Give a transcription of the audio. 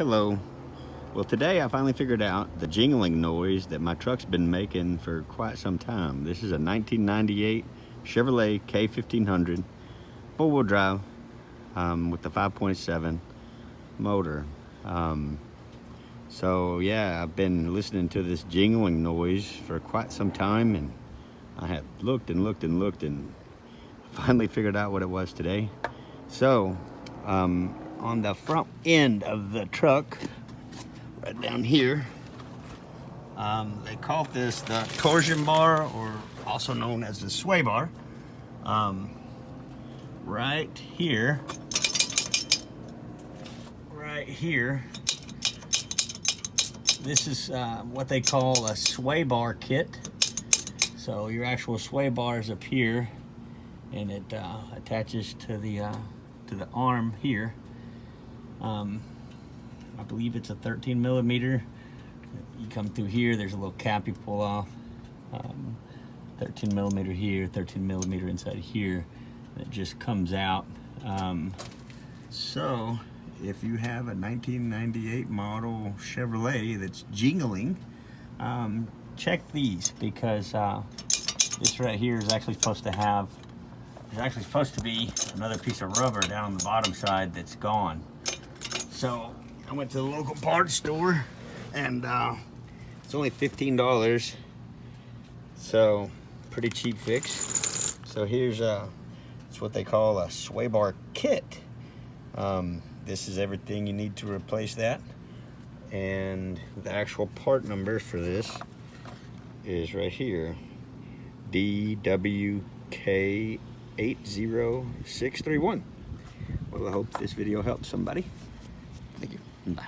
Hello. Well, today I finally figured out the jingling noise that my truck's been making for quite some time. This is a 1998 Chevrolet K1500 four-wheel drive with the 5.7 motor. So yeah, I've been listening to this jingling noise for quite some time, and I had looked and looked and looked and finally figured out what it was today. So on the front end of the truck, right down here, they call this the torsion bar, or also known as the sway bar. Right here, this is what they call a sway bar kit. So your actual sway bar is up here, and it attaches to the arm here. I believe it's a 13 millimeter. You come through here, there's a little cap you pull off. 13 millimeter here, 13 millimeter inside here. It just comes out. So if you have a 1998 model Chevrolet that's jingling, check these, because this right here is actually supposed to have, there's actually supposed to be another piece of rubber down on the bottom side that's gone. So I went to the local parts store, and it's only $15. So pretty cheap fix. So here's it's what they call a sway bar kit. This is everything you need to replace that, and the actual part number for this is right here, DWK80631. Well, I hope this video helps somebody. Thank you. Bye.